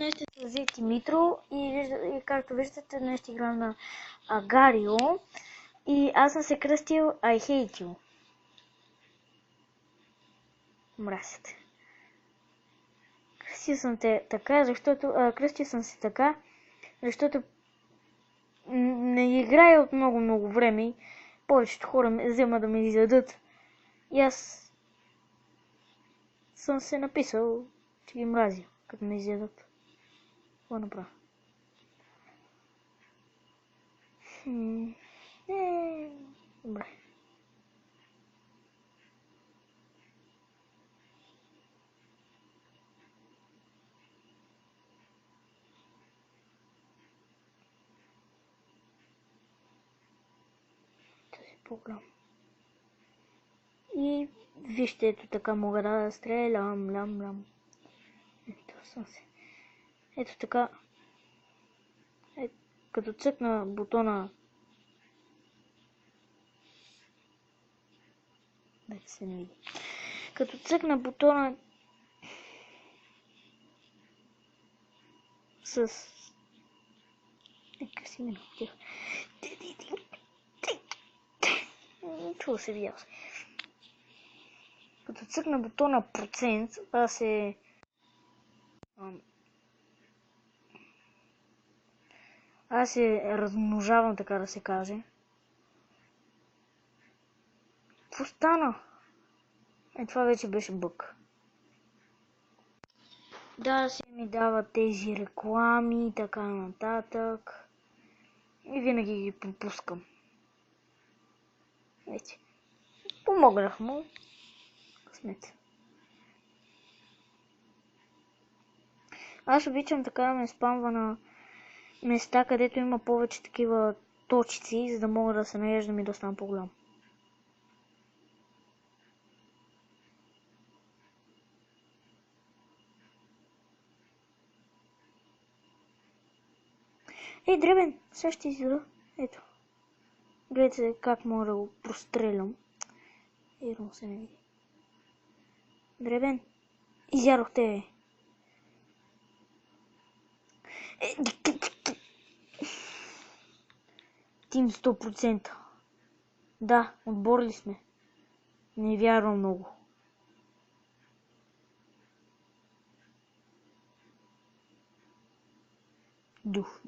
днес ще се взе Димитро и както виждате днес ще играм на Гарио и аз съм се кръстил I hate you. Мразите. Кръстил съм се така, защото не играя от много време. Повечето хора взема да ме изядат. И аз съм се написал, че ги мразя, като ме изядат. Това направя. Добре. Този по-голям. И вижте, ето така мога да стрелям, лям. Ето съм се. Ето така. Като цъкна бутона. Дайте се не види. Като цъкна бутона с... Нека си минал тях. Чува се, видял се. Като цъкна бутона процент, аз се размножавам, така да се каже. Какво стана? Това вече беше бък. Да, се ми дават тези реклами и така нататък. И винаги ги пропускам. Ето. Помогнах му. Късмет. Аз обичам така да ме спамва на места, където има повече такива точици, за да мога да се наеждам и да ставам по-голям. Ей, дребен, сега ще изяда. Ето. Гледайте как мога да го прострелям. Ерно се не види. Дребен, изядох тебе. Тим 100%. Да, отборили сме. Не вярвам много. Дух.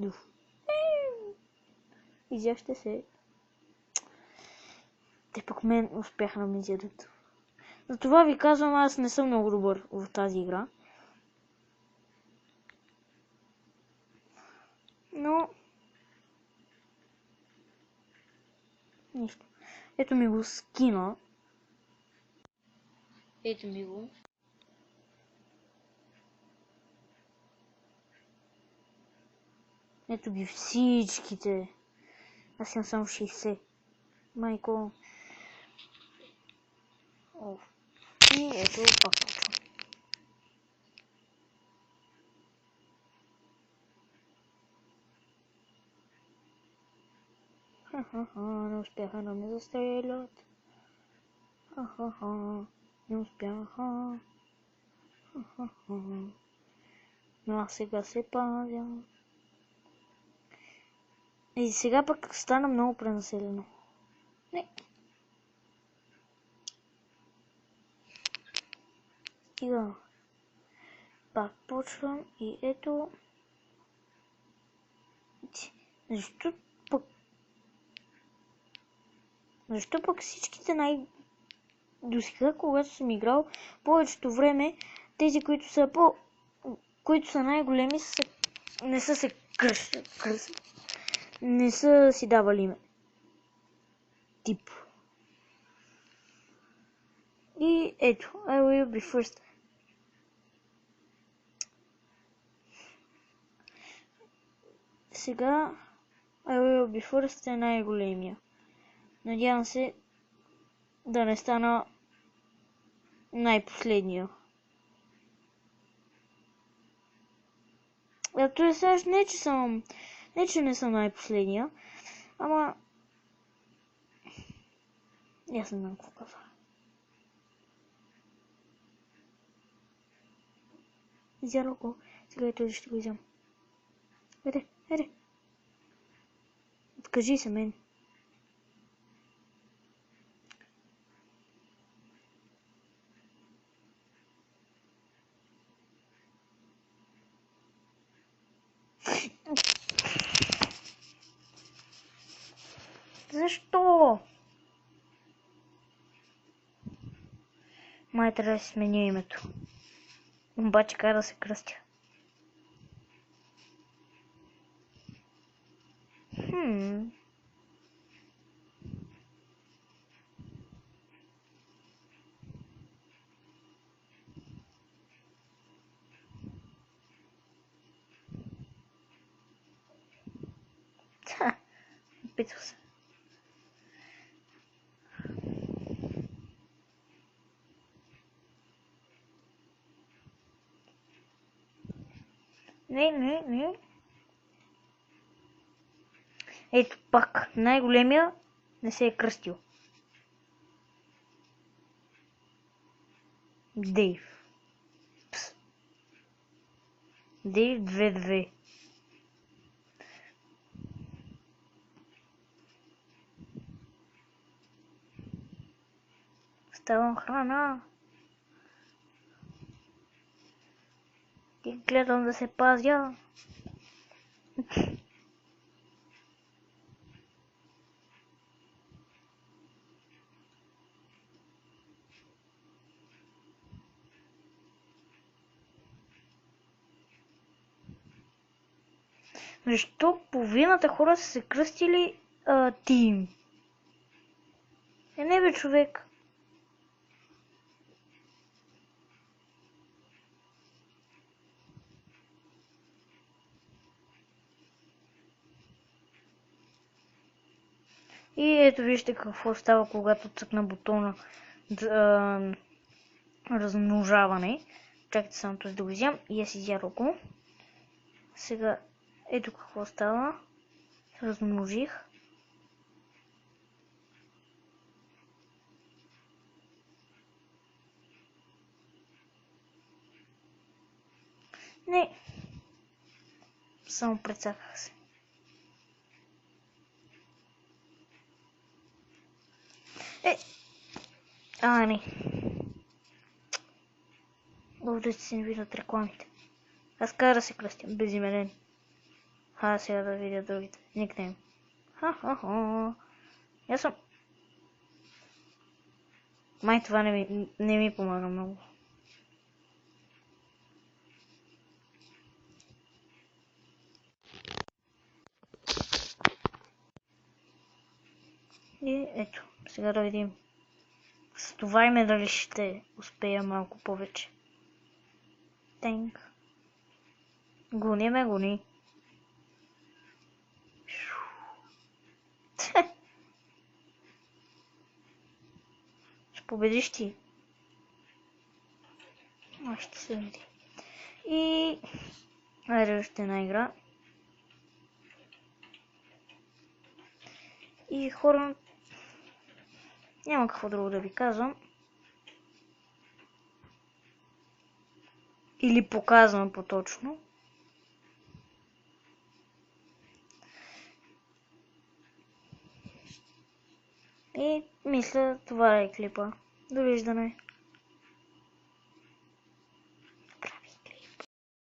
Изяще се. Те пък мен успяха да ме изядат. Затова ви казвам, аз не съм много добър в тази игра. Но... нищо. Ето ми го скина. Ето ми го. Ето ги всичките. Аз имам само 60. Майко. И ето пак почвам. Не успяха да ме застрелят. Не успяха. Но аз сега се пазя. И сега пък стана много пренаселено. Не. Стига. Пак почвам и ето. Защо пък всичките до сега, когато съм играл, повечето време тези, които са най-големи, не са се не са си давали име. Тип. И ето, I will be first. Сега I will be first е най-големия. Надявам се да не стана най-последния. То е сега не че не съм най-последния, ама аз не знам какво казва. Изядох го. Сега ето ще го изям. Еде, еде. Откажи се мен. Защо? Май трябва да си сменя името. Обаче как да се кръстя? Опитвам се. Не. Ето пак, най-големия не се е кръстил. Дейв. Пс. Дейв 2-2. Ставам храна. И гледам да се пазя. Защо половината хора са се кръстили Тим? Не бе, човек. И ето вижте какво става, когато цъкна бутона за размножаване. Чакайте само този да го изям и аз изядох го. Сега ето какво става. Размножих. Не. Само прецаках се. Не. Добре сте се не видят рекламите. Аз как да се кръстям? Безименен. Сега да видя другите. Никнейм. Ха-ха-ха. Аз съм... Май това не ми помага много. И ето, сега да видим. С това име дали ще успея малко повече. Тенк. Гони. Ще победиш ти. Ще се види. И... Айде още една игра. И хора... Няма какво друго да ви казвам. Или показвам по-точно. И мисля това е клипа. Довиждане.